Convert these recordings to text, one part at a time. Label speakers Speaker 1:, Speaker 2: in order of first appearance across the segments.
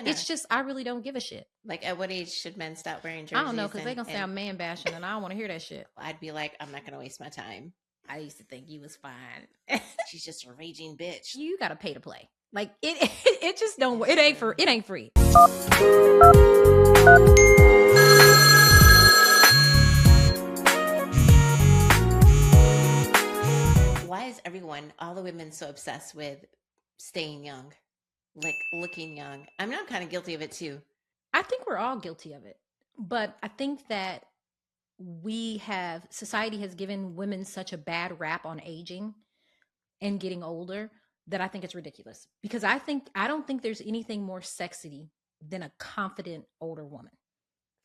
Speaker 1: It's just, I really don't give a shit.
Speaker 2: Like, at what age should men stop wearing jerseys?
Speaker 1: I don't know, because they're going to say I'm man bashing, and I don't want to hear that shit.
Speaker 2: I'd be like, I'm not going to waste my time.
Speaker 1: I used to think you was fine.
Speaker 2: She's just a raging bitch.
Speaker 1: You got to pay to play. Like, it just don't, it ain't free.
Speaker 2: Why is all the women so obsessed with staying young? Like, looking young? I mean, I'm kind of guilty of it too.
Speaker 1: I think we're all guilty of it. But I think that society has given women such a bad rap on aging and getting older that I think it's ridiculous. Because I don't think there's anything more sexy than a confident older woman.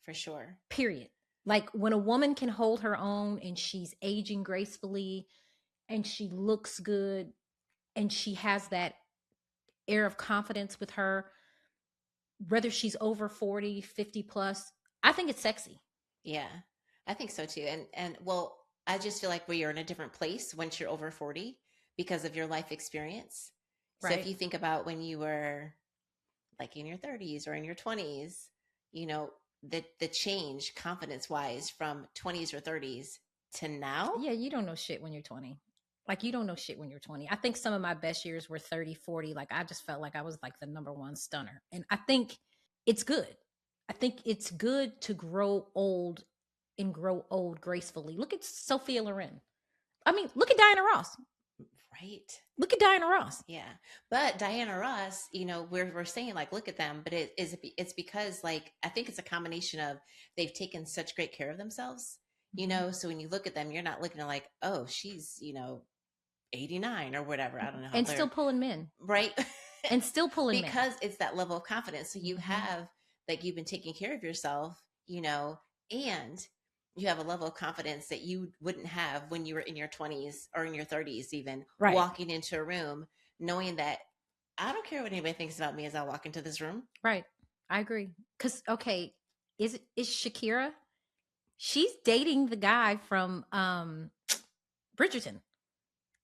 Speaker 2: For sure.
Speaker 1: Period. Like, when a woman can hold her own and she's aging gracefully and she looks good and she has that air of confidence with her, whether she's over 40, 50 plus, I think it's sexy.
Speaker 2: Yeah, I think so too. And well, I just feel like you're in a different place once you're over 40 because of your life experience.
Speaker 1: Right.
Speaker 2: So if you think about when you were like in your 30s or in your 20s, you know, the change confidence wise from 20s or 30s to now.
Speaker 1: Yeah, you don't know shit when you're 20. Like, you don't know shit when you're 20. I think some of my best years were 30, 40. Like, I just felt like I was like the number one stunner. And I think it's good. I think it's good to grow old and grow old gracefully. Look at Sophia Loren. I mean, look at Diana Ross.
Speaker 2: Right.
Speaker 1: Look at Diana Ross.
Speaker 2: Yeah. But Diana Ross, you know, we're saying like, look at them, but it's because, like, I think it's a combination of they've taken such great care of themselves, you know, so when you look at them, you're not looking at like, oh, she's, you know, 89 or whatever. I don't know.
Speaker 1: And still pulling men.
Speaker 2: Right.
Speaker 1: And still pulling men.
Speaker 2: Because it's that level of confidence. So you have, like, you've been taking care of yourself, you know, and you have a level of confidence that you wouldn't have when you were in your 20s or in your 30s, even walking into a room, knowing that I don't care what anybody thinks about me as I walk into this room.
Speaker 1: Right. I agree. Because, okay, is Shakira? She's dating the guy from Bridgerton.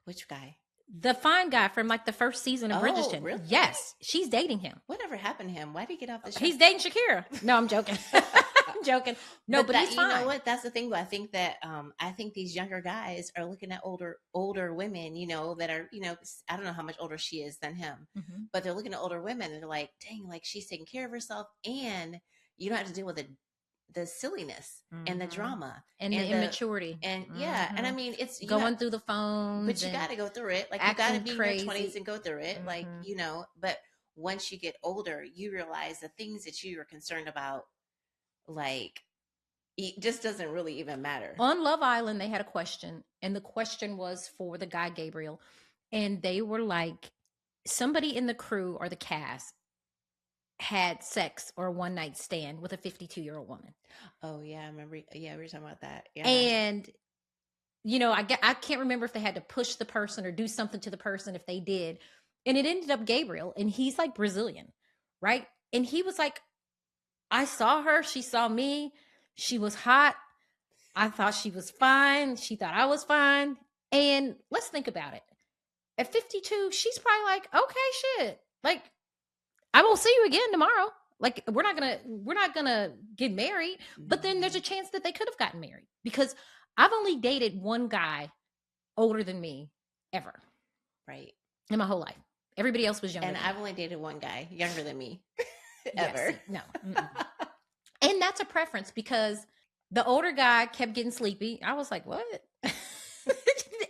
Speaker 2: Which guy?
Speaker 1: The fine guy from like the first season of Bridgerton.
Speaker 2: Really?
Speaker 1: Yes, she's dating him.
Speaker 2: Whatever happened to him? Why did he get off the show?
Speaker 1: He's dating Shakira. No, I'm joking. I'm joking. No, but he's fine.
Speaker 2: You know what? That's the thing. I think that I think these younger guys are looking at older women, you know, that are, you know, I don't know how much older she is than him, but they're looking at older women and they're like, dang, like, she's taking care of herself, and you don't have to deal with the silliness and the drama
Speaker 1: and the immaturity
Speaker 2: and yeah, and I mean, it's
Speaker 1: going through the phone,
Speaker 2: but you got to go through it. Like, you got to be in your 20s and go through it, like, you know. But once you get older, you realize the things that you were concerned about, like, it just doesn't really even matter.
Speaker 1: On Love Island, they had a question, and the question was for the guy Gabriel, and they were like, somebody in the crew or the cast had sex or a one night stand with a 52-year-old woman.
Speaker 2: Oh yeah, I remember. Yeah, we were talking about that. Yeah.
Speaker 1: And you know, I can't remember if they had to push the person or do something to the person if they did. And it ended up Gabriel, and he's like Brazilian, right? And he was like, I saw her, she saw me, she was hot, I thought she was fine, she thought I was fine. And let's think about it. At 52, she's probably like, okay, shit, like, I will see you again tomorrow. Like, we're not gonna get married. But then there's a chance that they could have gotten married, because I've only dated one guy older than me ever.
Speaker 2: Right.
Speaker 1: In my whole life. Everybody else was younger.
Speaker 2: And I've only dated one guy younger than me ever.
Speaker 1: Yes, no. And that's a preference, because the older guy kept getting sleepy. I was like, what?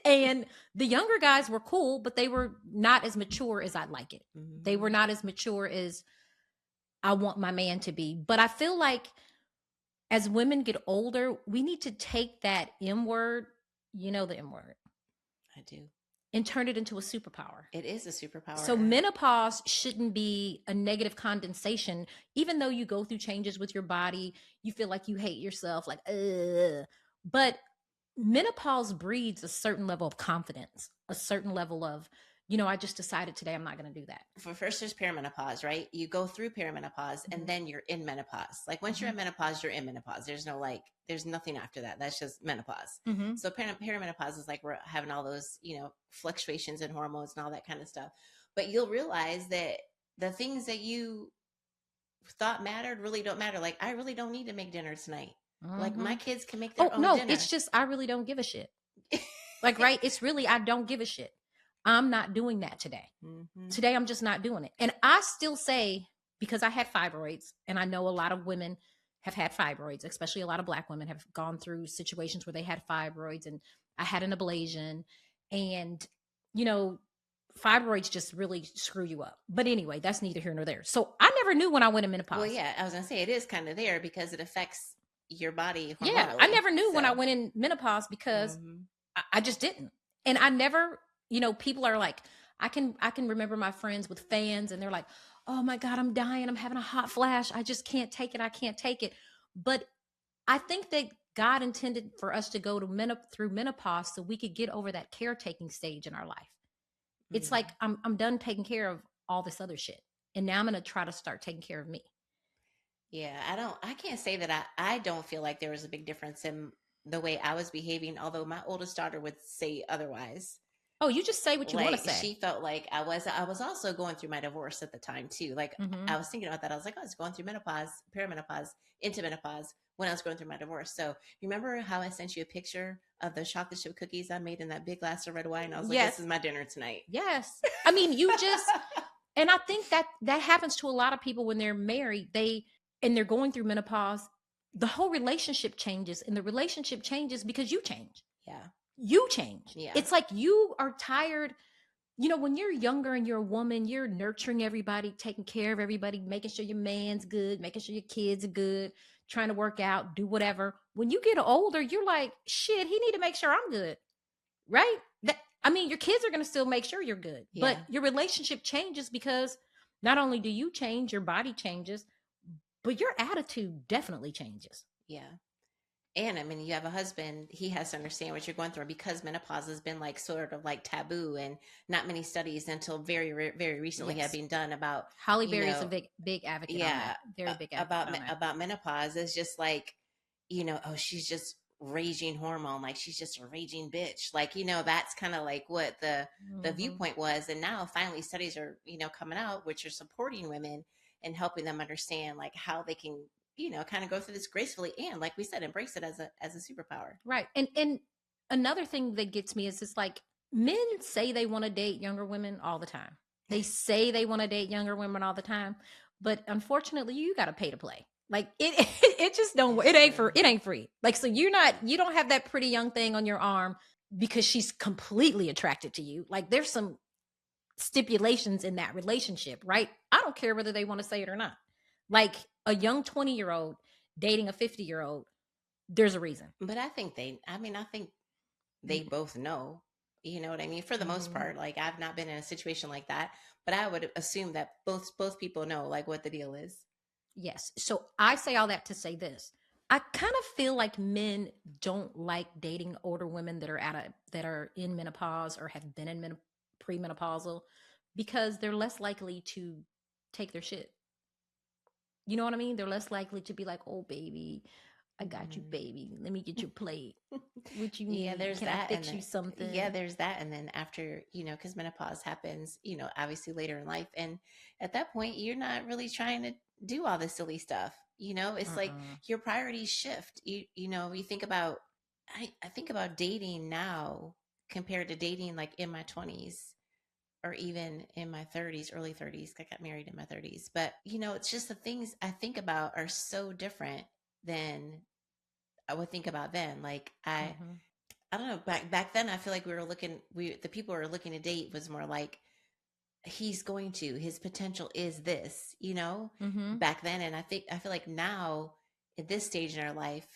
Speaker 1: And the younger guys were cool, but they were not as mature as I'd like it. They were not as mature as I want my man to be. But I feel like as women get older, we need to take that M word, you know, the M word.
Speaker 2: I do.
Speaker 1: And turn it into a superpower.
Speaker 2: It is a superpower.
Speaker 1: So menopause shouldn't be a negative condensation. Even though you go through changes with your body, you feel like you hate yourself, like, ugh. But menopause breeds a certain level of confidence, a certain level of, you know, I just decided today I'm not going to do that.
Speaker 2: For first, there's perimenopause, right? You go through perimenopause and then you're in menopause. Like, once you're in menopause, you're in menopause. There's no, like, there's nothing after that. That's just menopause. So perimenopause is like, we're having all those, you know, fluctuations in hormones and all that kind of stuff. But you'll realize that the things that you thought mattered really don't matter. Like, I really don't need to make dinner tonight. Like,
Speaker 1: Mm-hmm.
Speaker 2: my kids can make
Speaker 1: Oh
Speaker 2: their own
Speaker 1: no,
Speaker 2: dinner.
Speaker 1: it's just I really don't give a shit. Like, right? It's really I don't give a shit. I'm not doing that today.
Speaker 2: Mm-hmm.
Speaker 1: Today I'm just not doing it. And I still say, because I had fibroids, and I know a lot of women have had fibroids, especially a lot of Black women have gone through situations where they had fibroids, and I had an ablation, and you know, fibroids just really screw you up. But anyway, that's neither here nor there. So I never knew when I went in menopause.
Speaker 2: Well, yeah, I was gonna say it is kind of there because it affects your body hormonally.
Speaker 1: Yeah, I never knew when I went in menopause because I just didn't. And I never, people are like, I can remember my friends with fans, and they're like, oh my God, I'm dying. I'm having a hot flash. I just can't take it. I can't take it. But I think that God intended for us to go to through menopause so we could get over that caretaking stage in our life. It's like I'm done taking care of all this other shit, and now I'm going to try to start taking care of me.
Speaker 2: Yeah, I can't say that I don't feel like there was a big difference in the way I was behaving, although my oldest daughter would say otherwise.
Speaker 1: Oh, you just say what you want to say.
Speaker 2: She felt like I was also going through my divorce at the time too. Like, I was thinking about that. I was like, I was going through menopause, perimenopause, into menopause when I was going through my divorce. So remember how I sent you a picture of the chocolate chip cookies I made in that big glass of red wine? I was like, this is my dinner tonight.
Speaker 1: Yes. I mean, you just, and I think that happens to a lot of people when they're married, and they're going through menopause. The whole relationship changes, and the relationship changes because you change.
Speaker 2: Yeah.
Speaker 1: You change.
Speaker 2: Yeah.
Speaker 1: It's like you are tired. When you're younger and you're a woman, you're nurturing everybody, taking care of everybody, making sure your man's good, making sure your kids are good, trying to work out, do whatever. When you get older, you're like, shit, he need to make sure I'm good. Right? Your kids are going to still make sure you're good, but your relationship changes because not only do you change, your body changes, but your attitude definitely changes.
Speaker 2: Yeah. And I mean, you have a husband, he has to understand what you're going through, because menopause has been like sort of like taboo, and not many studies until very, very recently have been done about.
Speaker 1: Holly Berry's a big advocate. Yeah, on that. Very big advocate
Speaker 2: about menopause. It's just like, oh, she's just raging hormone, like she's just a raging bitch, like, that's kind of like what the viewpoint was. And now finally studies are coming out which are supporting women and helping them understand like how they can kind of go through this gracefully, and like we said, embrace it as a superpower.
Speaker 1: Right. And another thing that gets me is it's like men say they want to date younger women all the time. They say they want to date younger women all the time, but unfortunately you got to pay to play. Like it just don't, it ain't free. Like, so you don't have that pretty young thing on your arm because she's completely attracted to you. Like, there's some stipulations in that relationship, right? I don't care whether they want to say it or not. Like, a young 20-year-old dating a 50-year-old, there's a reason.
Speaker 2: But I think they both know, you know what I mean? For the most part, like, I've not been in a situation like that, but I would assume that both people know like what the deal is.
Speaker 1: Yes. So I say all that to say this. I kind of feel like men don't like dating older women that are in menopause or have been in premenopausal, because they're less likely to take their shit. You know what I mean? They're less likely to be like, oh, baby, I got you, baby. Let me get your plate. What you need?
Speaker 2: Yeah, there's
Speaker 1: Can
Speaker 2: that.
Speaker 1: I fix you something?
Speaker 2: Yeah, there's that. And then after, because menopause happens, obviously later in life. And at that point, you're not really trying to do all this silly stuff. It's like your priorities shift. You think about, I think about dating now compared to dating like in my 20s or even in my 30s, early 30s. I got married in my 30s. But, it's just the things I think about are so different than I would think about then. Like, I don't know, back then I feel like the people we were looking to date was more like, his potential is this, back then. And I feel like now at this stage in our life,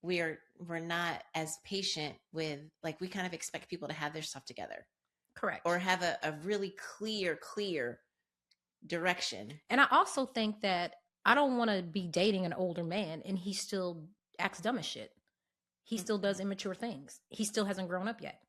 Speaker 2: we're not as patient with, like, we kind of expect people to have their stuff together.
Speaker 1: Correct.
Speaker 2: Or have a really clear direction.
Speaker 1: And I also think that I don't want to be dating an older man and he still acts dumb as shit. He still does immature things. He still hasn't grown up yet.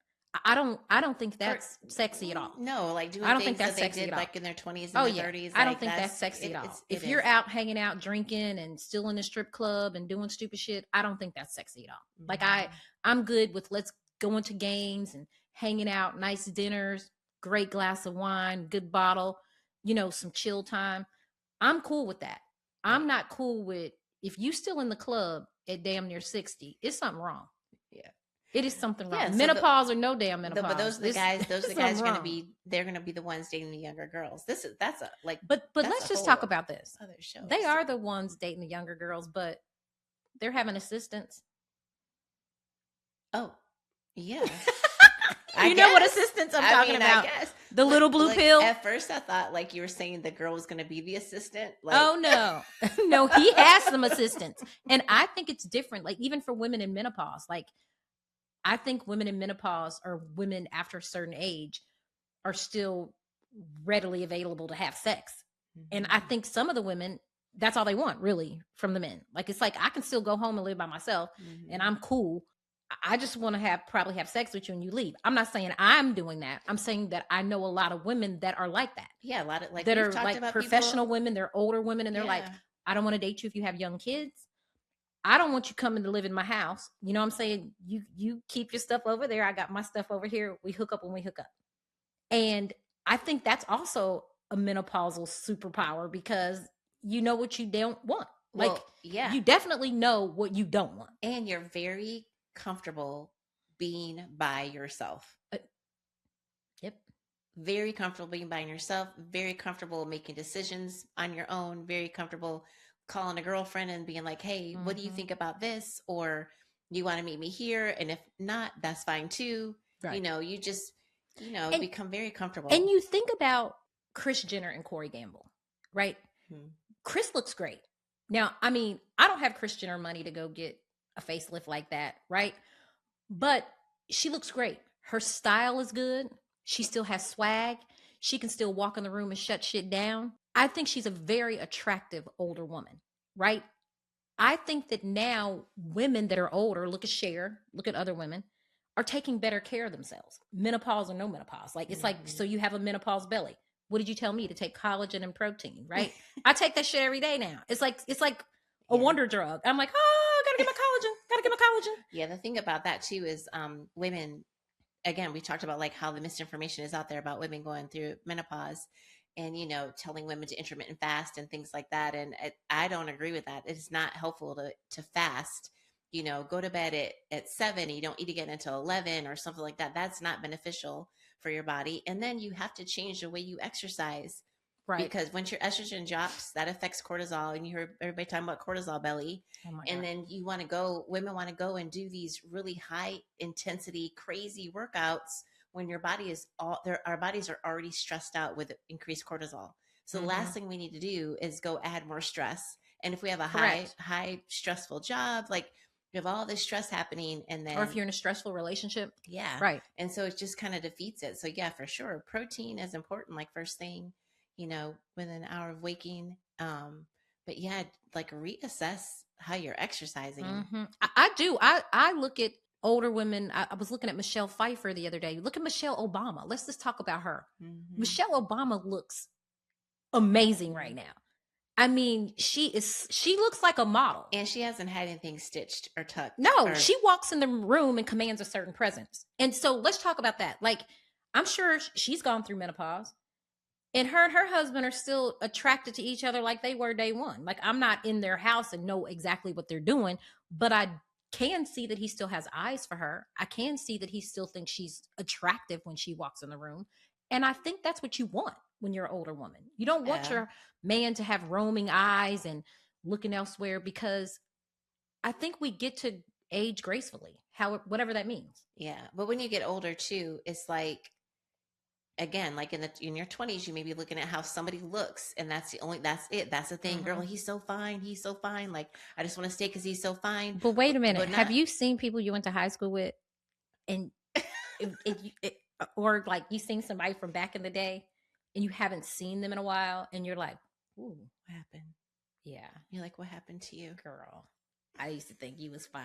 Speaker 1: I don't think that's sexy at all.
Speaker 2: No, like doing things that they did like in their 20s and their 30s.
Speaker 1: I don't think that's sexy at all. If you're out hanging out, drinking, and still in the strip club and doing stupid shit, I don't think that's sexy at all. Like, I'm good with let's go into games and hanging out, nice dinners, great glass of wine, good bottle, some chill time. I'm cool with that. I'm not cool with if you still in the club at damn near 60, it's something wrong.
Speaker 2: Yeah.
Speaker 1: It is something wrong.
Speaker 2: Yeah. So
Speaker 1: Menopause or no damn menopause.
Speaker 2: but those are the
Speaker 1: This-
Speaker 2: guys. Those are the
Speaker 1: there's
Speaker 2: guys
Speaker 1: something
Speaker 2: going to
Speaker 1: wrong.
Speaker 2: be. They're going to be the ones dating the younger girls. That's a like.
Speaker 1: But
Speaker 2: that's
Speaker 1: let's
Speaker 2: a
Speaker 1: just
Speaker 2: whole
Speaker 1: talk about this.
Speaker 2: other show.
Speaker 1: They are the ones dating the younger girls, but they're having assistants.
Speaker 2: Oh, yeah.
Speaker 1: You know what assistants I'm talking about?
Speaker 2: I guess.
Speaker 1: The little blue pill.
Speaker 2: At first, I thought like you were saying the girl was going to be the assistant. Like,
Speaker 1: oh no, no, he has some assistants, and I think it's different. Like even for women in menopause, like I think women in menopause or women after a certain age are still readily available to have sex, and I think some of the women, that's all they want really from the men. Like it's like I can still go home and live by myself, and I'm cool. I just want to probably have sex with you and you leave. I'm not saying I'm doing that. I'm saying that I know a lot of women that are like that.
Speaker 2: Yeah, a lot of like
Speaker 1: that are like professional women. They're older women, and they're like,
Speaker 2: Yeah.
Speaker 1: I don't want to date you if you have young kids. I don't want you coming to live in my house. You know what I'm saying? You keep your stuff over there. I got my stuff over here. We hook up when we hook up. And I think that's also a menopausal superpower because you know what you don't want. Like,
Speaker 2: yeah,
Speaker 1: you definitely know what you don't want.
Speaker 2: and you're very comfortable being by yourself.
Speaker 1: Yep.
Speaker 2: Very comfortable being by yourself, very comfortable making decisions on your own, very comfortable calling a girlfriend and being like, hey, what do you think about this? Or you want to meet me here? And if not, that's fine too. Right. You know, you just, and, become very comfortable.
Speaker 1: And you think about Kris Jenner and Corey Gamble, right? Kris looks great. Now, I mean, I don't have Kris Jenner money to go get a facelift like that, right? But she looks great. Her style is good. She still has swag. She can still walk in the room and shut shit down. I think she's a very attractive older woman, right? I think that now women that are older, look at Cher, look at other women, are taking better care of themselves. Menopause or no menopause. Like it's like, so you have a menopause belly. What did you tell me? To take collagen and protein, right? I take that shit every day now. It's like a wonder drug. I'm like, oh, gotta get my collagen. Gotta get my collagen.
Speaker 2: Yeah, the thing about that too is women, again, we talked about like how the misinformation is out there about women going through menopause and, telling women to intermittent fast and things like that. And I don't agree with that. It's not helpful to fast, go to bed at 7 and you don't eat again until 11 or something like that. That's not beneficial for your body. And then you have to change the way you exercise. Right. Because once your estrogen drops, that affects cortisol. And you heard everybody talking about cortisol belly. And then women want to go and do these really high intensity, crazy workouts when our bodies are already stressed out with increased cortisol. So the last thing we need to do is go add more stress. And if we have a high stressful job, like you have all this stress happening, and then,
Speaker 1: or if you're in a stressful relationship.
Speaker 2: Yeah.
Speaker 1: Right.
Speaker 2: And so it just kind of defeats it. So yeah, for sure. Protein is important. Like first thing, within an hour of waking. But yeah, like reassess how you're exercising.
Speaker 1: I do. I look at older women. I was looking at Michelle Pfeiffer the other day. Look at Michelle Obama. Let's just talk about her. Michelle Obama looks amazing right now. I mean, she looks like a model.
Speaker 2: And she hasn't had anything stitched or tucked.
Speaker 1: No, she walks in the room and commands a certain presence. And so let's talk about that. Like, I'm sure she's gone through menopause. And her husband are still attracted to each other like they were day one. Like, I'm not in their house and know exactly what they're doing, but I can see that he still has eyes for her. I can see that he still thinks she's attractive when she walks in the room. And I think that's what you want when you're an older woman. You don't want your man to have roaming eyes and looking elsewhere, because I think we get to age gracefully, whatever that means.
Speaker 2: Yeah. But when you get older too, it's like, again, like in your 20s, you may be looking at how somebody looks, and that's it. That's the thing. Girl, he's so fine. Like, I just want to stay because he's so fine.
Speaker 1: But wait a minute. Have you seen people you went to high school with, and or like you seen somebody from back in the day and you haven't seen them in a while, and you're like, ooh,
Speaker 2: what happened?
Speaker 1: Yeah.
Speaker 2: You're like, what happened to you?
Speaker 1: Girl, I used to think you was fine.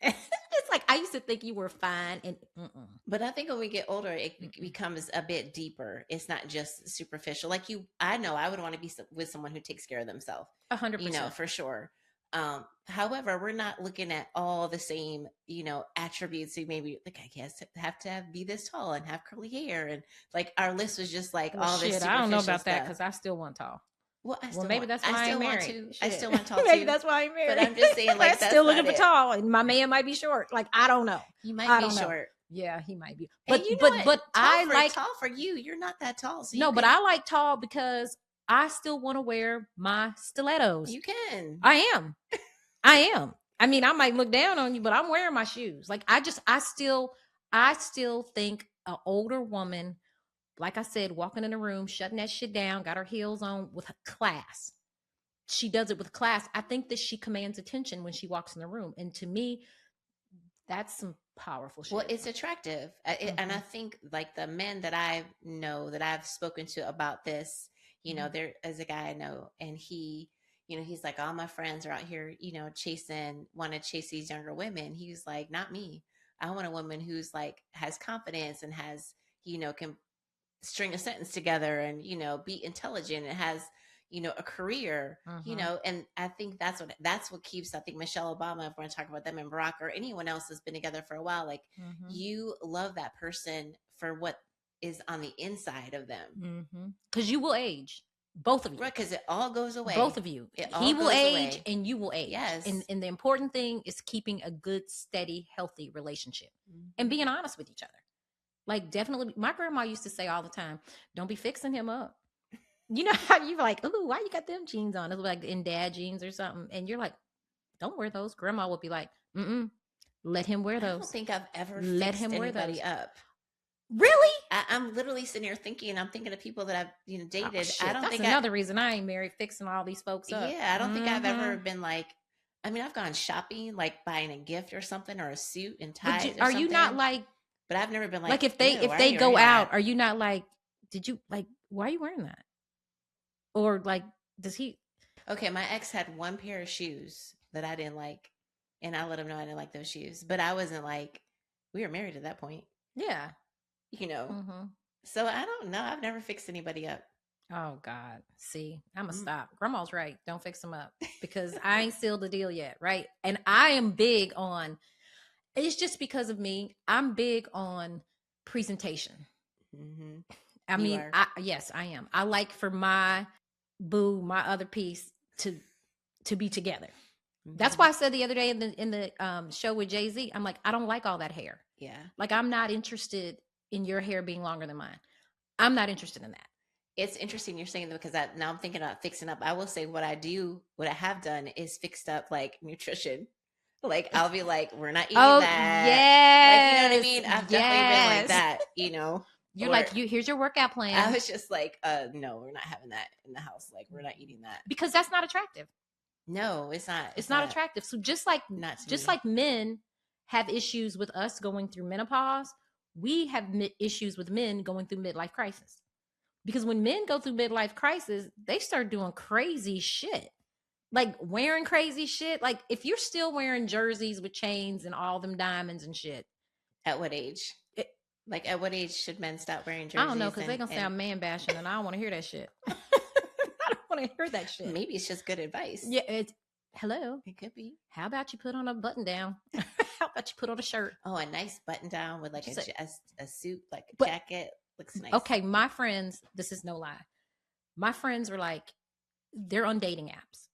Speaker 1: It's like, I used to think you were fine. And
Speaker 2: But I think when we get older, it becomes a bit deeper. It's not just superficial. Like I know I would want to be with someone who takes care of themselves.
Speaker 1: 100%.
Speaker 2: For sure. However, we're not looking at all the same, attributes. So maybe like, I guess have to be this tall and have curly hair. And like our list was just like all this.
Speaker 1: I don't know about that, because I still want tall.
Speaker 2: Well,
Speaker 1: Well, maybe that's why I ain't married.
Speaker 2: I
Speaker 1: Shit.
Speaker 2: still want tall
Speaker 1: Maybe
Speaker 2: too.
Speaker 1: that's why I ain't married.
Speaker 2: But I'm just saying,
Speaker 1: I'm
Speaker 2: like, that's
Speaker 1: still
Speaker 2: not
Speaker 1: looking for
Speaker 2: it.
Speaker 1: tall, and my man might be short. Like, I don't know.
Speaker 2: You might
Speaker 1: I
Speaker 2: be
Speaker 1: don't know.
Speaker 2: short.
Speaker 1: Yeah, he might be.
Speaker 2: And
Speaker 1: But
Speaker 2: you know
Speaker 1: but I like
Speaker 2: tall for you. You're not that tall. So
Speaker 1: no, but I like tall because I still want to wear my stilettos.
Speaker 2: You can.
Speaker 1: I am. I am. I mean, I might look down on you, but I'm wearing my shoes. Like I still think an older woman, like I said, walking in a room, shutting that shit down, got her heels on with class. She does it with class. I think that she commands attention when she walks in the room. And to me, that's some powerful shit.
Speaker 2: Well, it's attractive. And I think like the men that I know that I've spoken to about this, you know, there is a guy I know and he, you know, he's like, all my friends are out here, you know, want to chase these younger women. He was like, not me. I want a woman who's like, has confidence and has, you know, can string a sentence together and, you know, be intelligent and has, you know, a career, you know, and I think that's what keeps, I think Michelle Obama, if we're going to talk about them, and Barack or anyone else that's been together for a while, like you love that person for what is on the inside of them.
Speaker 1: Because you will age. Both of you.
Speaker 2: Right, because it all goes away.
Speaker 1: Both of you. He will age and you will age.
Speaker 2: Yes.
Speaker 1: And the important thing is keeping a good, steady, healthy relationship and being honest with each other. Like, definitely, my grandma used to say all the time, don't be fixing him up. You know how you're like, oh, why you got them jeans on? It's like in dad jeans or something. And you're like, don't wear those. Grandma would be like, let him wear those. I
Speaker 2: don't think I've ever let him wear anybody up.
Speaker 1: Really?
Speaker 2: I'm literally sitting here thinking, I'm thinking of people that I've, you know, dated.
Speaker 1: I don't think another reason I ain't married, fixing all these folks up.
Speaker 2: Yeah, I don't think I've ever been like, I mean, I've gone shopping, like buying a gift or something, or a suit and ties.
Speaker 1: Are you not like?
Speaker 2: But I've never been like
Speaker 1: if they go out, are you not like? Did you like? Why are you wearing that? Or like, does he?
Speaker 2: Okay, my ex had one pair of shoes that I didn't like, and I let him know I didn't like those shoes. But I wasn't like, we were married at that point.
Speaker 1: Yeah,
Speaker 2: you know. So I don't know. I've never fixed anybody up.
Speaker 1: Oh God. See, I'm gonna stop. Grandma's right. Don't fix them up because I ain't sealed the deal yet, right? And I am big on. It's just because of me. I'm big on presentation. I mean, yes, I am. I like for my boo, my other piece, to be together. That's why I said the other day in the show with Jay-Z, I'm like, I don't like all that hair.
Speaker 2: Yeah.
Speaker 1: Like, I'm not interested in your hair being longer than mine. I'm not interested in that.
Speaker 2: It's interesting you're saying that because now I'm thinking about fixing up. I will say what I have done is fixed up like nutrition. Like I'll be like, we're not eating that.
Speaker 1: Yeah.
Speaker 2: Like, you know what I mean? I've definitely been like that, you know.
Speaker 1: You're like, here's your workout plan.
Speaker 2: I was just like, no, we're not having that in the house. Like, we're not eating that.
Speaker 1: Because that's not attractive.
Speaker 2: No, it's not.
Speaker 1: It's not attractive. So just like men have issues with us going through menopause, we have issues with men going through midlife crisis. Because when men go through midlife crisis, they start doing crazy shit. Like wearing crazy shit. Like if you're still wearing jerseys with chains and all them diamonds and shit.
Speaker 2: At what age? Like at what age should men stop wearing jerseys?
Speaker 1: I don't know, because they're going to sound man bashing and I don't want to hear that shit. I don't want to hear that shit.
Speaker 2: Maybe it's just good advice.
Speaker 1: Yeah, hello.
Speaker 2: It could be.
Speaker 1: How about you put on a button down? How about you put on a shirt?
Speaker 2: Oh, a nice button down with like a suit, like a jacket. Looks nice.
Speaker 1: Okay, my friends, this is no lie. My friends are like, they're on dating apps,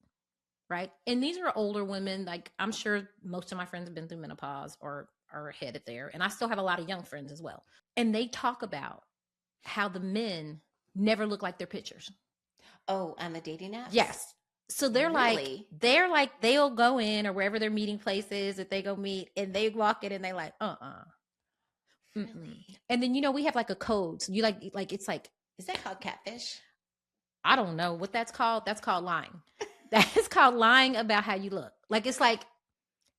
Speaker 1: right? And these are older women. Like, I'm sure most of my friends have been through menopause or are headed there. And I still have a lot of young friends as well. And they talk about how the men never look like their pictures.
Speaker 2: Oh, on the dating apps?
Speaker 1: Yes. So they're like, they'll go in or wherever their meeting place is that they go meet, and they walk in and they like, Really? And then, you know, we have like a code. So you like it's like,
Speaker 2: is that called catfish?
Speaker 1: I don't know what that's called. That's called lying. That is called lying about how you look. Like, it's like,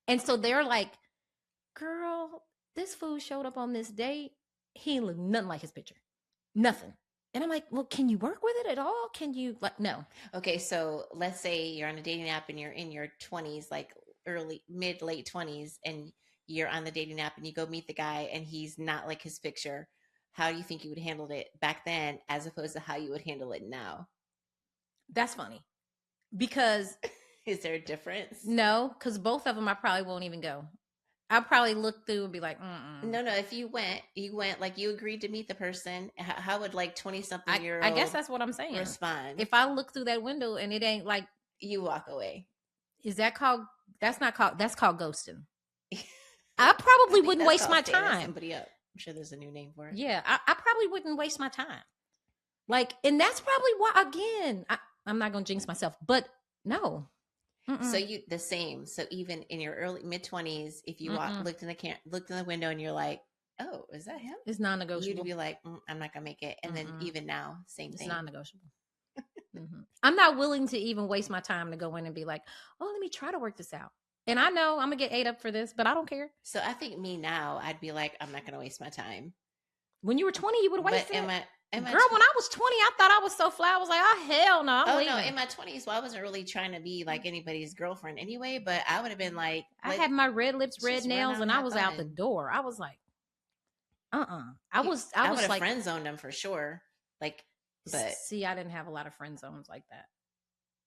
Speaker 1: and so they're like, girl, this fool showed up on this date. He looked nothing like his picture. Nothing. And I'm like, well, can you work with it at all? Can you, like, no.
Speaker 2: Okay. So let's say you're on a dating app and you're in your 20s, like late 20s, and you're on the dating app and you go meet the guy and he's not like his picture. How do you think you would handle it back then as opposed to how you would handle it now?
Speaker 1: That's funny. Because
Speaker 2: is there a difference?
Speaker 1: No, because both of them I probably won't even go. I'll probably look through and be like, mm-mm.
Speaker 2: No, if you went like you agreed to meet the person. How would like 20 something year
Speaker 1: I guess
Speaker 2: old
Speaker 1: that's what I'm saying.
Speaker 2: respond?
Speaker 1: If I look through that window and it ain't like,
Speaker 2: You walk away.
Speaker 1: is that called? That's not called. That's called ghosting. I probably wouldn't waste my time.
Speaker 2: Somebody up. I'm sure there's a new name for it.
Speaker 1: Yeah, I probably wouldn't waste my time. Like, and that's probably why. Again, I'm not gonna jinx myself, but no. Mm-mm.
Speaker 2: So you the same. So even in your early mid-20s, if you looked in the window and you're like, "Oh, is that him?"
Speaker 1: It's non-negotiable.
Speaker 2: You'd be like, "I'm not gonna make it." And then even now, same thing.
Speaker 1: It's non-negotiable. I'm not willing to even waste my time to go in and be like, "Oh, let me try to work this out." And I know I'm gonna get ate up for this, but I don't care.
Speaker 2: So I think me now, I'd be like, "I'm not gonna waste my time."
Speaker 1: When you were 20, you would have wasted it.
Speaker 2: Girl,
Speaker 1: when I was 20, I thought I was so fly. I was like, oh, hell no. I'm leaving.
Speaker 2: No. In my 20s, well, I wasn't really trying to be like anybody's girlfriend anyway, but I would have been like,
Speaker 1: I had my red lips, red nails, and I was out the door. I was like, I was
Speaker 2: would have
Speaker 1: like,
Speaker 2: friend zoned them for sure. Like, but
Speaker 1: see, I didn't have a lot of friend zones like that.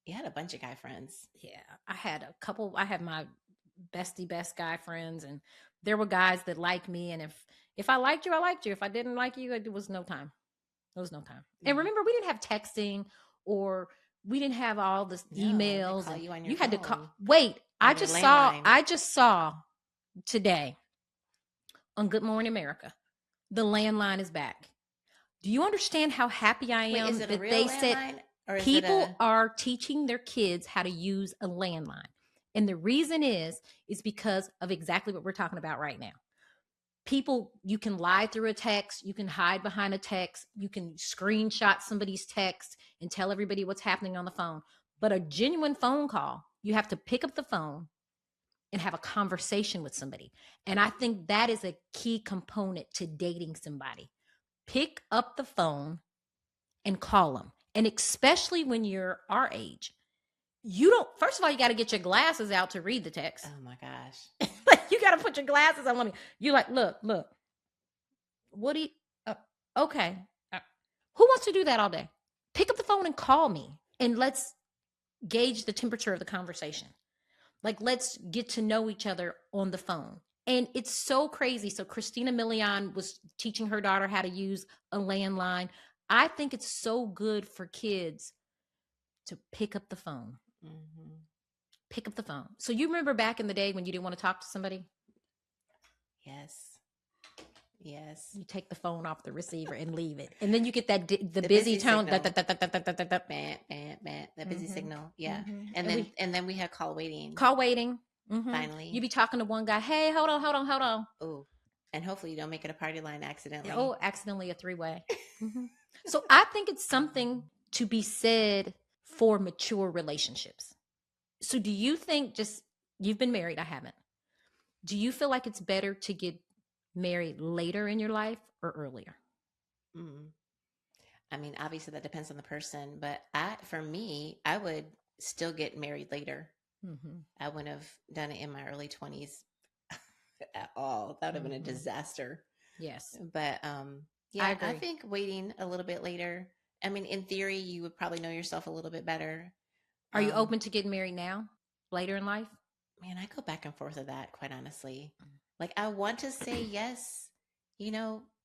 Speaker 2: You had a bunch of guy friends.
Speaker 1: Yeah. I had a couple. I had my best guy friends, and there were guys that liked me. And if I liked you, I liked you. If I didn't like you, it was no time. There was no time. Mm-hmm. And remember, we didn't have texting, or we didn't have all this emails. And you had to call. Wait, I just saw today on Good Morning America, the landline is back. Do you understand how happy I am that they said people are teaching their kids how to use a landline? And the reason is because of exactly what we're talking about right now. People, you can lie through a text, you can hide behind a text, you can screenshot somebody's text and tell everybody what's happening on the phone. But a genuine phone call, you have to pick up the phone and have a conversation with somebody. And I think that is a key component to dating somebody. Pick up the phone and call them. And especially when you're our age, first of all, you got to get your glasses out to read the text.
Speaker 2: Oh my gosh.
Speaker 1: You got to put your glasses on. You like, look, what do you, okay. Who wants to do that all day? Pick up the phone and call me, and let's gauge the temperature of the conversation. Like, let's get to know each other on the phone. And it's so crazy. So Christina Milian was teaching her daughter how to use a landline. I think it's so good for kids to pick up the phone. Mm-hmm. Pick up the phone. So you remember back in the day when you didn't want to talk to somebody?
Speaker 2: Yes.
Speaker 1: You take the phone off the receiver and leave it. And then you get that the busy tone.
Speaker 2: That busy signal. Yeah. Mm-hmm. And then we had call waiting.
Speaker 1: Mm-hmm.
Speaker 2: Finally.
Speaker 1: You be talking to one guy. Hey, hold on.
Speaker 2: Oh, and hopefully you don't make it a party line accidentally.
Speaker 1: Oh, accidentally a three-way. Mm-hmm. So I think it's something to be said for mature relationships. So do you think, you've been married, I haven't. Do you feel like it's better to get married later in your life or earlier?
Speaker 2: I mean, obviously that depends on the person, but for me, I would still get married later. Mm-hmm. I wouldn't have done it in my early 20s at all. That would have been a disaster.
Speaker 1: Yes.
Speaker 2: But I think waiting a little bit later. I mean, in theory, you would probably know yourself a little bit better.
Speaker 1: Are you open to getting married now, later in life?
Speaker 2: Man, I go back and forth with that, quite honestly. Like, I want to say yes,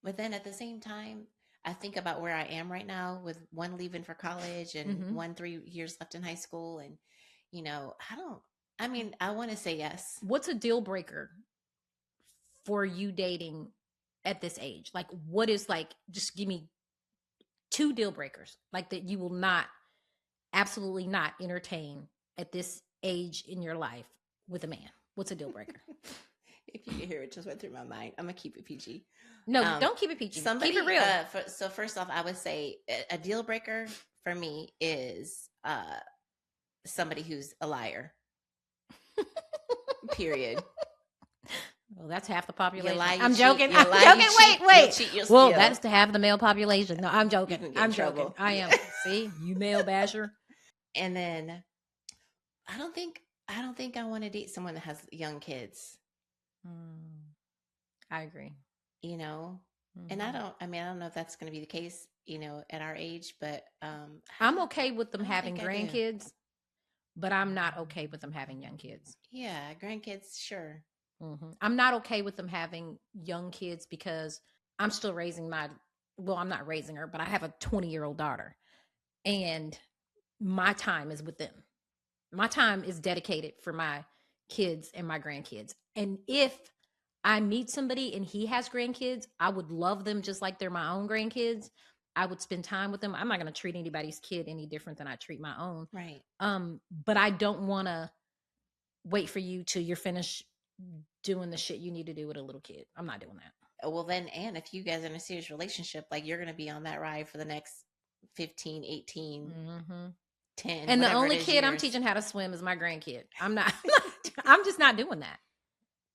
Speaker 2: but then at the same time, I think about where I am right now with one leaving for college and 3 years left in high school. And, I want to say yes.
Speaker 1: What's a deal breaker for you dating at this age? Like, what is just give me 2 deal breakers, like that you will absolutely not entertain at this age in your life with a man. What's a deal breaker?
Speaker 2: If you can hear it, just went through my mind. I'm gonna keep it PG.
Speaker 1: No, don't keep it PG. Keep it real.
Speaker 2: So first off, I would say a deal breaker for me is somebody who's a liar. Period.
Speaker 1: Well, that's half the population.
Speaker 2: I'm joking.
Speaker 1: Wait. Well, that's to half the male population. No, I'm joking. I'm joking. I am. See, you male basher.
Speaker 2: And then I don't think I want to date someone that has young kids.
Speaker 1: I agree.
Speaker 2: And I don't know if that's going to be the case, at our age, but
Speaker 1: I'm okay with them having grandkids, but I'm not okay with them having young kids.
Speaker 2: Yeah, grandkids, sure.
Speaker 1: I'm not okay with them having young kids because I'm still raising well, I'm not raising her, but I have a 20-year-old daughter, and my time is with them. My time is dedicated for my kids and my grandkids. And if I meet somebody and he has grandkids, I would love them just like they're my own grandkids. I would spend time with them. I'm not going to treat anybody's kid any different than I treat my own.
Speaker 2: Right.
Speaker 1: But I don't want to wait for you till you're finished doing the shit you need to do with a little kid. I'm not doing that.
Speaker 2: Well, then, and if you guys are in a serious relationship, like you're going to be on that ride for the next 15, 18, 10.
Speaker 1: And the
Speaker 2: whatever
Speaker 1: only
Speaker 2: it is
Speaker 1: kid I'm
Speaker 2: years.
Speaker 1: teaching how to swim is my grandkid. I'm not, I'm just not doing that.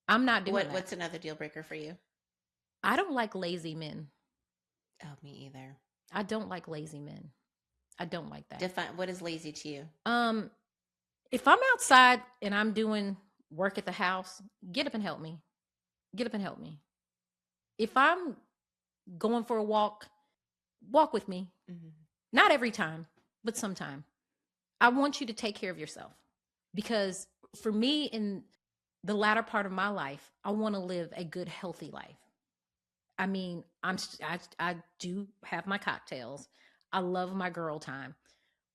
Speaker 1: I'm not doing that.
Speaker 2: What's another deal breaker for you?
Speaker 1: I don't like lazy men.
Speaker 2: Oh, me either.
Speaker 1: I don't like lazy men. I don't like that.
Speaker 2: Define what is lazy to you.
Speaker 1: If I'm outside and I'm doing work at the house, get up and help me. Get up and help me. If I'm going for a walk with me. Not every time, but sometime. I want you to take care of yourself, because for me, in the latter part of my life, I want to live a good, healthy life. I mean, I do have my cocktails. I love my girl time,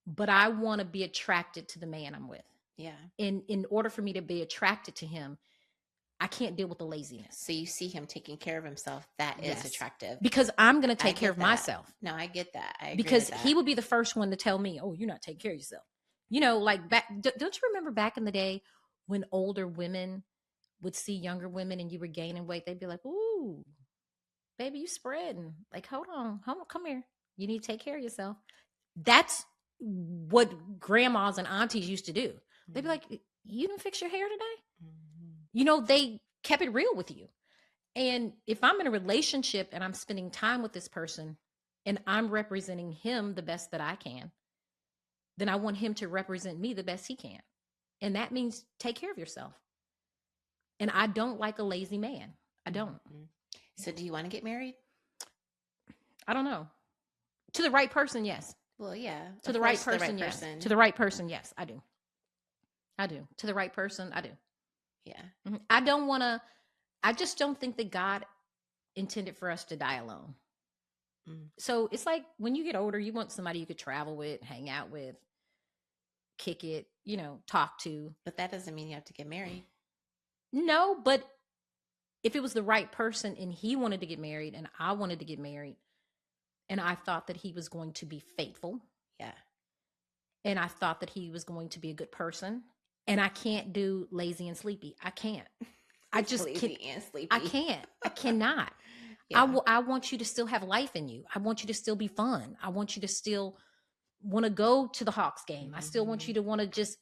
Speaker 1: but I want to be attracted to the man I'm with.
Speaker 2: Yeah.
Speaker 1: In order for me to be attracted to him, I can't deal with the laziness.
Speaker 2: So you see him taking care of himself. That is attractive.
Speaker 1: Because I'm going to take care of myself.
Speaker 2: No, I get that. I agree
Speaker 1: because
Speaker 2: with that.
Speaker 1: he would be the first one to tell me, "Oh, you're not taking care of yourself." You know, like back. Don't you remember back in the day when older women would see younger women and you were gaining weight? They'd be like, "Ooh, baby, you spreading. Like, hold on, come here. You need to take care of yourself." That's what grandmas and aunties used to do. They'd be like, "You didn't fix your hair today?" You know, they kept it real with you. And if I'm in a relationship and I'm spending time with this person and I'm representing him the best that I can, then I want him to represent me the best he can. And that means take care of yourself. And I don't like a lazy man. I don't.
Speaker 2: So do you want to get married?
Speaker 1: I don't know. To the right person, yes.
Speaker 2: Well, yeah.
Speaker 1: To the right person, yes. To the right person, yes, I do. To the right person, I do.
Speaker 2: Yeah.
Speaker 1: I just don't think that God intended for us to die alone. So it's like when you get older, you want somebody you could travel with, hang out with, kick it, talk to.
Speaker 2: But that doesn't mean you have to get married.
Speaker 1: No, but if it was the right person and he wanted to get married and I wanted to get married and I thought that he was going to be faithful.
Speaker 2: Yeah.
Speaker 1: And I thought that he was going to be a good person. And I can't do lazy and sleepy. I can't. I just
Speaker 2: lazy and sleepy.
Speaker 1: I can't. I cannot. Yeah. I want you to still have life in you. I want you to still be fun. I want you to still want to go to the Hawks game. I still want you to want to just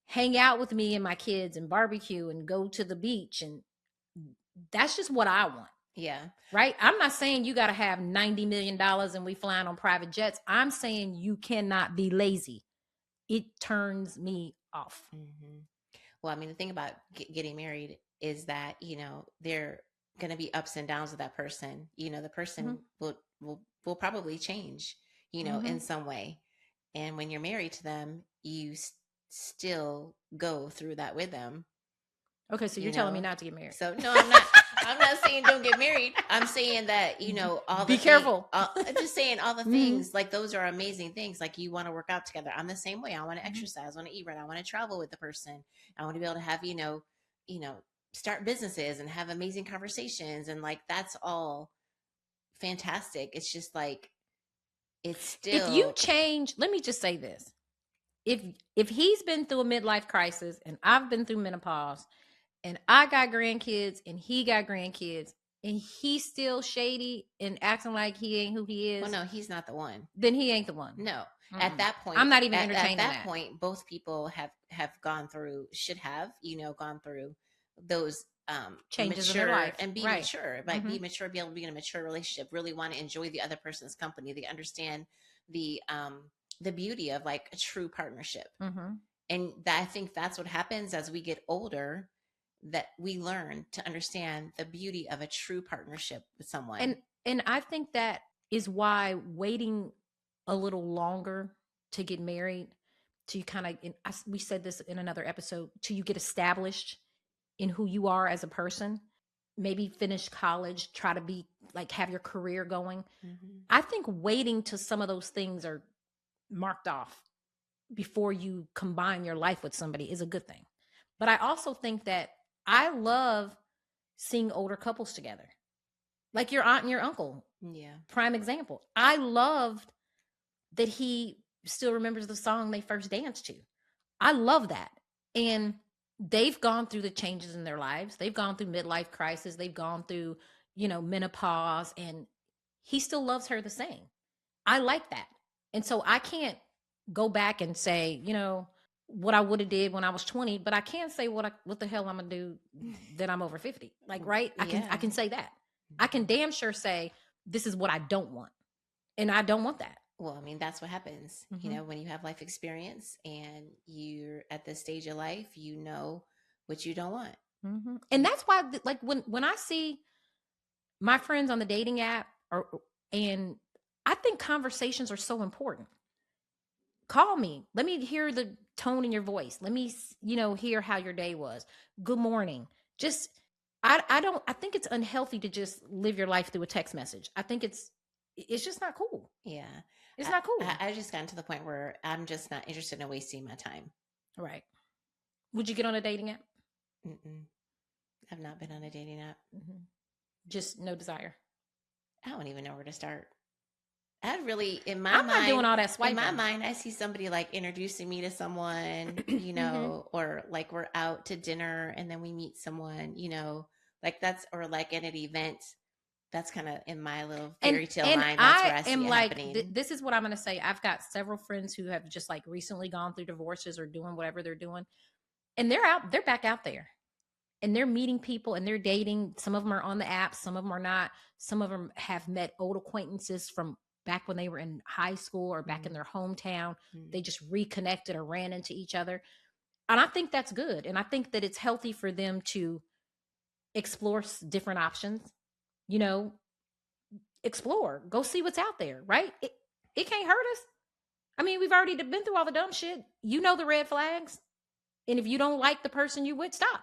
Speaker 1: hang out with me and my kids and barbecue and go to the beach. And that's just what I want.
Speaker 2: Yeah.
Speaker 1: Right? I'm not saying you got to have $90 million and we flying on private jets. I'm saying you cannot be lazy. It turns me off.
Speaker 2: Well, I mean, the thing about getting married is that, there going to be ups and downs with that person. The person will probably change, in some way. And when you're married to them, you still go through that with them.
Speaker 1: Okay, so you're telling me not to get married.
Speaker 2: So no, I'm not. I'm not saying don't get married. I'm saying that all the
Speaker 1: be careful.
Speaker 2: I'm just saying all the things like those are amazing things. Like you want to work out together. I'm the same way. I want to exercise. I want to eat right. I want to travel with the person. I want to be able to have start businesses and have amazing conversations, and like that's all fantastic. It's just like it's still.
Speaker 1: If you change, let me just say this: if he's been through a midlife crisis and I've been through menopause, and I got grandkids and he got grandkids, and he's still shady and acting like he ain't who he is.
Speaker 2: Well, no, he's not the one.
Speaker 1: Then he ain't the one.
Speaker 2: No. At that point,
Speaker 1: I'm not even entertaining
Speaker 2: that. At that point, both people have gone through, should have, gone through those
Speaker 1: changes in their life
Speaker 2: and be mature. Like be mature, be able to be in a mature relationship, really want to enjoy the other person's company. They understand the beauty of like a true partnership. And I think that's what happens as we get older, that we learn to understand the beauty of a true partnership with someone.
Speaker 1: And I think that is why waiting a little longer to get married, to kind of, we said this in another episode, till you get established in who you are as a person, maybe finish college, try to be like have your career going.
Speaker 2: Mm-hmm.
Speaker 1: I think waiting till some of those things are marked off before you combine your life with somebody is a good thing. But I also think that I love seeing older couples together, like your aunt and your uncle.
Speaker 2: Yeah.
Speaker 1: Prime example. I loved that he still remembers the song they first danced to. I love that. And they've gone through the changes in their lives. They've gone through midlife crisis. They've gone through, menopause, and he still loves her the same. I like that. And so I can't go back and say, what I would have did when I was 20, but I can say what the hell I'm gonna do that I'm over 50. Like, right? I
Speaker 2: Yeah.
Speaker 1: can say that. I can damn sure say this is what I don't want. And I don't want that.
Speaker 2: Well, I mean, that's what happens,
Speaker 1: Mhm.
Speaker 2: when you have life experience and you're at this stage of life, you know what you don't want.
Speaker 1: Mhm. And that's why like when I see my friends on the dating app and I think conversations are so important. Call me. Let me hear the tone in your voice. Let me, hear how your day was. Good morning. Just I think it's unhealthy to just live your life through a text message. I think it's just not cool.
Speaker 2: Yeah.
Speaker 1: It's not cool.
Speaker 2: I just gotten to the point where I'm just not interested in wasting my time.
Speaker 1: Right. Would you get on a dating app?
Speaker 2: Mm-mm. I've not been on a dating app.
Speaker 1: Mm-hmm. Just no desire.
Speaker 2: I don't even know where to start. I really, in my
Speaker 1: I'm
Speaker 2: mind,
Speaker 1: not doing all that swiping.
Speaker 2: in my mind, I see somebody like introducing me to someone,
Speaker 1: Mm-hmm.
Speaker 2: or like we're out to dinner and then we meet someone, like that's, or like at an event. That's kind of in my little fairy tale
Speaker 1: And
Speaker 2: mind. That's
Speaker 1: I
Speaker 2: where I see
Speaker 1: am
Speaker 2: it
Speaker 1: like,
Speaker 2: happening.
Speaker 1: this is what I'm going to say. I've got several friends who have just like recently gone through divorces or doing whatever they're doing, and they're back out there, and they're meeting people and they're dating. Some of them are on the app, some of them are not. Some of them have met old acquaintances from back when they were in high school or back in their hometown. They just reconnected or ran into each other, and I think that's good. And I think that it's healthy for them to explore different options. You know, explore, go see what's out there, right? It can't hurt us. I mean, we've already been through all the dumb shit. You know the red flags. And if you don't like the person you with, stop.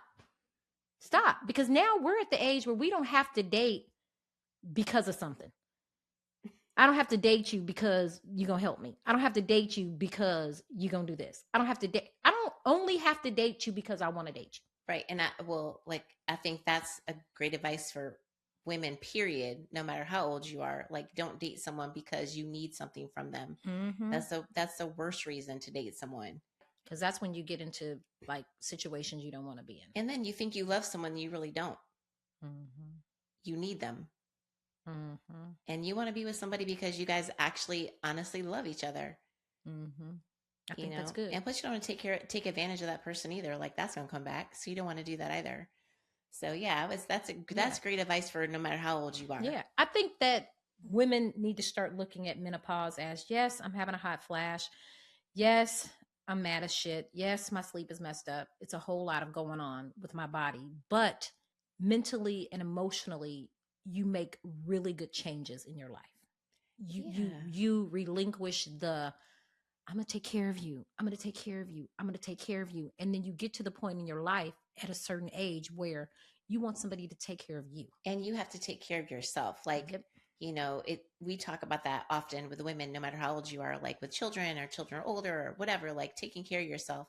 Speaker 1: Stop. Because now we're at the age where we don't have to date because of something. I don't have to date you because you're going to help me. I don't have to date you because you're going to do this. I don't only have to date you because I want to date you.
Speaker 2: Right. And I think that's a great advice for women, period. No matter how old you are, like, don't date someone because you need something from them.
Speaker 1: Mm-hmm.
Speaker 2: That's the worst reason to date someone.
Speaker 1: Because that's when you get into like situations you don't want to be in.
Speaker 2: And then you think you love someone, you really don't.
Speaker 1: Mm-hmm.
Speaker 2: You need them.
Speaker 1: Mm-hmm.
Speaker 2: And you want to be with somebody because you guys actually honestly love each other.
Speaker 1: Mm-hmm. I think that's good.
Speaker 2: And plus you don't want to take advantage of that person either. Like, that's going to come back. So you don't want to do that either. So yeah, that's great advice for no matter how old you are.
Speaker 1: Yeah. I think that women need to start looking at menopause as, yes, I'm having a hot flash. Yes, I'm mad as shit. Yes, my sleep is messed up. It's a whole lot of going on with my body. But mentally and emotionally, you make really good changes in your life. You relinquish the I'm going to take care of you. I'm going to take care of you. I'm going to take care of you. And then you get to the point in your life at a certain age where you want somebody to take care of you.
Speaker 2: And you have to take care of yourself. Like,
Speaker 1: Yep.
Speaker 2: We talk about that often with women, no matter how old you are, like with children or children are older or whatever, like taking care of yourself.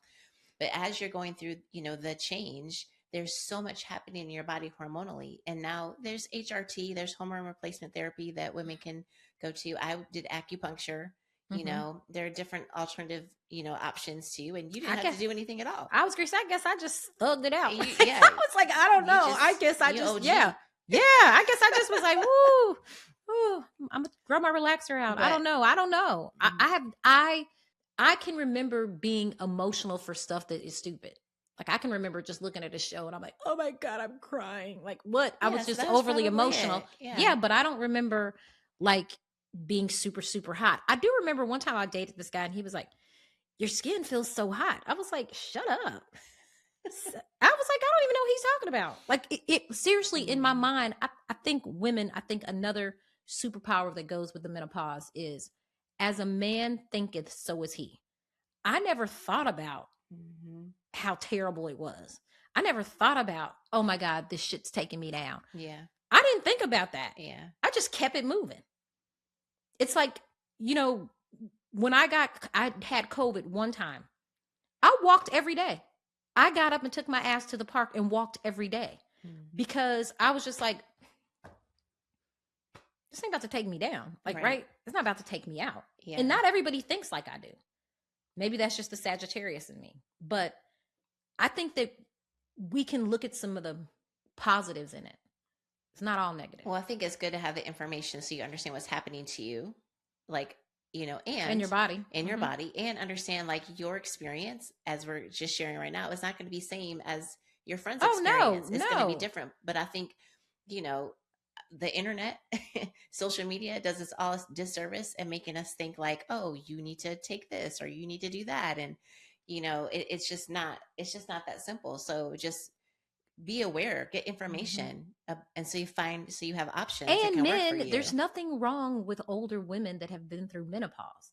Speaker 2: But as you're going through, the change, there's so much happening in your body hormonally. And now there's HRT, there's hormone replacement therapy that women can go to. I did acupuncture. There are different alternative, options too. And you didn't have to do anything at all.
Speaker 1: I was going to say, I guess I just thugged it out.
Speaker 2: Yeah.
Speaker 1: I was like, I don't know. I guess I just, yeah. Yeah. I guess I just was like, woo, I'm going to grow my relaxer out. I don't know. I can remember being emotional for stuff that is stupid. Like, I can remember just looking at a show and I'm like, oh my God, I'm crying. Like, what? I was just overly emotional. Yeah. But I don't remember like being super, super hot. I do remember one time I dated this guy and he was like, your skin feels so hot. I was like, shut up. I was like, I don't even know what he's talking about. Like, it seriously, in my mind, I think another superpower that goes with the menopause is, as a man thinketh, so is he. I never thought about how terrible it was. I never thought about, oh my God, this shit's taking me down.
Speaker 2: Yeah.
Speaker 1: I didn't think about that.
Speaker 2: Yeah.
Speaker 1: I just kept it moving. It's like, you know, when I had COVID one time, I walked every day. I got up and took my ass to the park and walked every day because I was just like, this ain't about to take me down. Like, right? It's not about to take me out. Yeah. And not everybody thinks like I do. Maybe that's just the Sagittarius in me. But I think that we can look at some of the positives in it. It's not all negative.
Speaker 2: Well, I think it's good to have the information so you understand what's happening to you. Like, you know,
Speaker 1: and your body.
Speaker 2: And your body. And understand like your experience, as we're just sharing right now, is not going to be same as your friend's experience. It's going to be different. But I think, you know, the internet, social media does us all disservice and making us think like, oh, you need to take this or you need to do that. And, you know, it's just not that simple. So just be aware, get information. And so you have options.
Speaker 1: And men, there's nothing wrong with older women that have been through menopause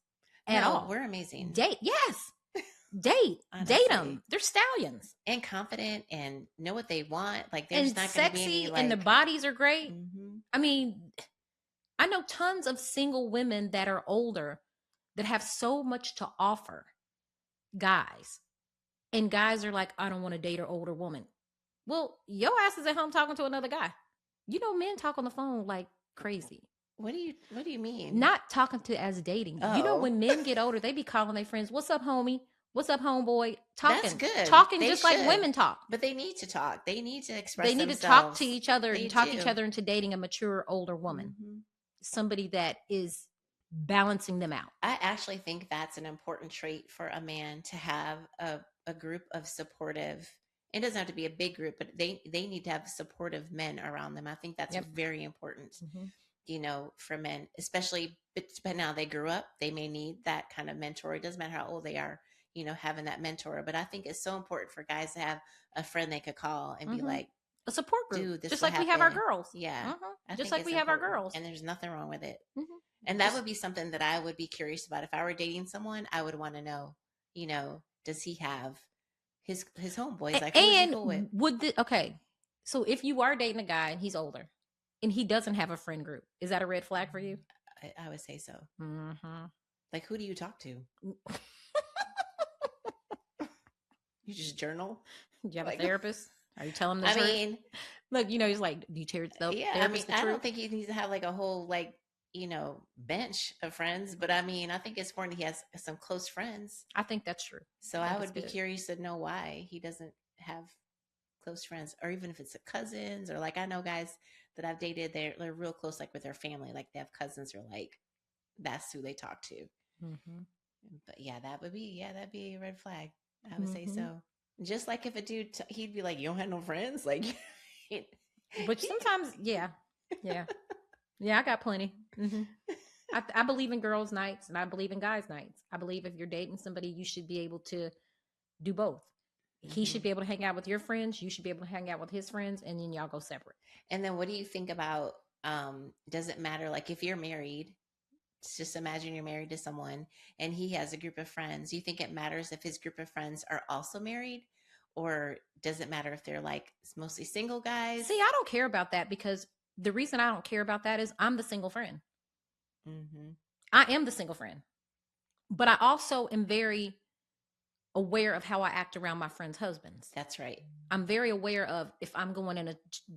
Speaker 1: at all.
Speaker 2: We're amazing.
Speaker 1: Yes. Date them. They're stallions
Speaker 2: and confident and know what they want. Like there's not going to be any, like,
Speaker 1: and the bodies are great. I mean, I know tons of single women that are older that have so much to offer guys, and guys are like, I don't want to date an older woman. Well, your ass is at home talking to another guy. You know, men talk on the phone like crazy.
Speaker 2: What do you mean?
Speaker 1: Not talking to as dating. Oh. You know, when men get older, they be calling their friends, "What's up, homie? What's up, homeboy?" Talking. That's good. Talking they just should. Like women talk.
Speaker 2: But they need to talk. They need to express
Speaker 1: They need
Speaker 2: themselves.
Speaker 1: to talk to each other and talk each other into dating a mature older woman. Somebody that is balancing them out.
Speaker 2: I actually think that's an important trait for a man, to have a group of supportive. It doesn't have to be a big group, but they need to have supportive men around them. I think that's very important. You know, for men, especially, but now they grew up, they may need that kind of mentor. It doesn't matter how old they are, you know, having that mentor. But I think it's so important for guys to have a friend they could call and be like,
Speaker 1: a support group.
Speaker 2: Dude, this
Speaker 1: just like we have our girls.
Speaker 2: Yeah.
Speaker 1: Just like we have our girls.
Speaker 2: And there's nothing wrong with it. And that would be something that I would be curious about. If I were dating someone, I would want to know, you know, does he have his homeboys? Like,
Speaker 1: and okay. So if you are dating a guy and he's older and he doesn't have a friend group, is that a red flag for you?
Speaker 2: I would say so. Like, who do you talk to? You just journal?
Speaker 1: Do you have a therapist? Are you telling him the truth? I mean, look, you know, he's like, do you tell the
Speaker 2: I mean, I don't think he needs to have like a whole, like, you know, bench of friends. But I mean, I think it's important he has some close friends.
Speaker 1: I think that's true.
Speaker 2: So I would be curious to know why he doesn't have close friends, or even if it's cousins, or like, I know guys that I've dated, they're real close, like with their family, like they have cousins, or like that's who they talk to. But yeah, that'd be a red flag. I would say so. Just like if a dude, he'd be like, you don't have no friends? Like,
Speaker 1: which sometimes, yeah, I got plenty. I believe in girls' nights and I believe in guys' nights. I believe if you're dating somebody, you should be able to do both. He should be able to hang out with your friends. You should be able to hang out with his friends, and then y'all go separate.
Speaker 2: And then what do you think about, does it matter? Like if you're married, just imagine you're married to someone and he has a group of friends. Do you think it matters if his group of friends are also married? Or does it matter if they're like mostly single guys?
Speaker 1: See, I don't care about that, because the reason I don't care about that is I'm the single friend. I am the single friend. But I also am very aware of how I act around my friends' husbands.
Speaker 2: That's right.
Speaker 1: I'm very aware of if I'm going in a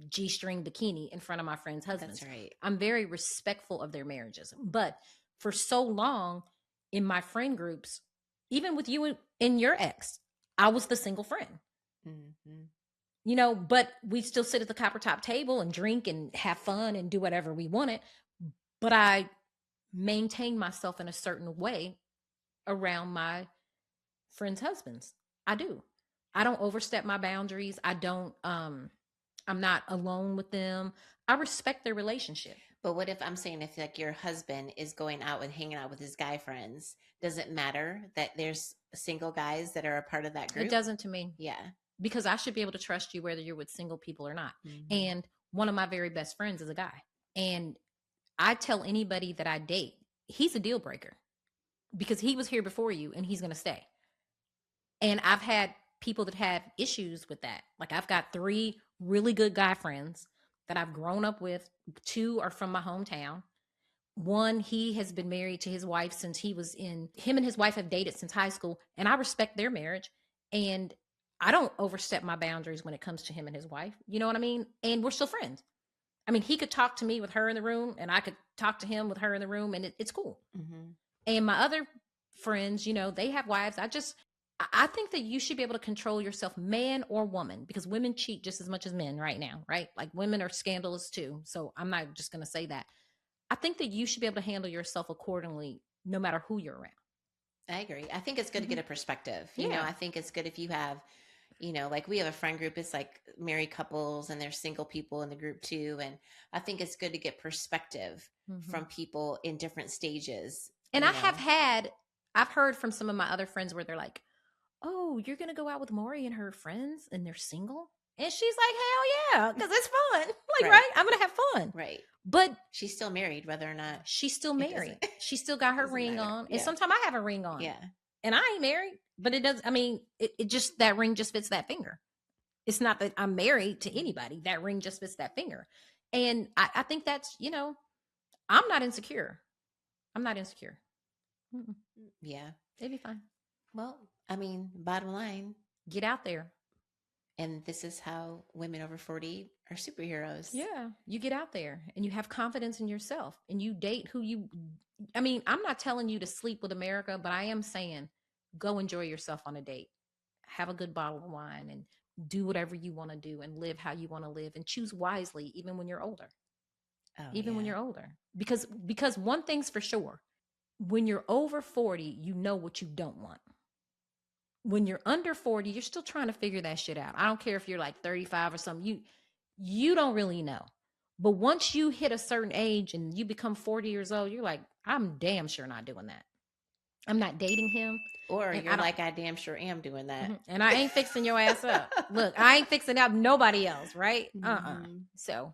Speaker 1: G-string bikini in front of my friends' husbands.
Speaker 2: That's right.
Speaker 1: I'm very respectful of their marriages. But for so long in my friend groups, even with you and your ex, I was the single friend. You know, but we still sit at the copper top table and drink and have fun and do whatever we wanted. But I maintain myself in a certain way around my friends' husbands. I do. I don't overstep my boundaries. I don't, I'm not alone with them. I respect their relationship.
Speaker 2: But what if I'm saying, if like your husband is going out and hanging out with his guy friends, does it matter that there's single guys that are a part of that group?
Speaker 1: It doesn't to me.
Speaker 2: Yeah.
Speaker 1: Because I should be able to trust you whether you're with single people or not. And one of my very best friends is a guy. And I tell anybody that I date, he's a deal breaker because he was here before you and he's going to stay. And I've had people that have issues with that. Like I've got 3 really good guy friends that I've grown up with. 2 are from my hometown. One, he has been married to his wife since him and his wife have dated since high school, and I respect their marriage. And I don't overstep my boundaries when it comes to him and his wife. You know what I mean? And we're still friends. I mean, he could talk to me with her in the room, and I could talk to him with her in the room, and it's cool.
Speaker 2: Mm-hmm.
Speaker 1: And my other friends, they have wives. I think that you should be able to control yourself, man or woman, because women cheat just as much as men right now, right? Like women are scandalous too. So I'm not just going to say that. I think that you should be able to handle yourself accordingly, no matter who you're around.
Speaker 2: I agree. I think it's good to get a perspective.
Speaker 1: Yeah.
Speaker 2: I think it's good if you have, like we have a friend group, it's like married couples and there's single people in the group too. And I think it's good to get perspective from people in different stages.
Speaker 1: And I've heard from some of my other friends where they're like, oh, you're going to go out with Maury and her friends and they're single? And she's like, hell yeah, because it's fun. Like, right? I'm going to have fun.
Speaker 2: Right.
Speaker 1: But
Speaker 2: she's still married, whether or not.
Speaker 1: She's still married. She still got her ring on.
Speaker 2: Yeah.
Speaker 1: And sometimes I have a ring on.
Speaker 2: Yeah.
Speaker 1: And I ain't married, but it does. I mean, it just, that ring just fits that finger. It's not that I'm married to anybody. That ring just fits that finger. And I think that's, I'm not insecure. Mm-mm.
Speaker 2: Yeah.
Speaker 1: It'd be fine.
Speaker 2: Well, I mean, bottom line,
Speaker 1: get out there.
Speaker 2: And this is how women over 40 are superheroes.
Speaker 1: Yeah. You get out there and you have confidence in yourself and you date I'm not telling you to sleep with America, but I am saying go enjoy yourself on a date. Have a good bottle of wine and do whatever you want to do and live how you want to live and choose wisely, even when you're older. When you're older. Because one thing's for sure, when you're over 40, you know what you don't want. When you're under 40, you're still trying to figure that shit out. I don't care if you're like 35 or something. You don't really know. But once you hit a certain age and you become 40 years old, you're like, I'm damn sure not doing that. I'm not dating him.
Speaker 2: Or you're like, I damn sure am doing that.
Speaker 1: And I ain't fixing your ass up. Look, I ain't fixing up nobody else, right? So.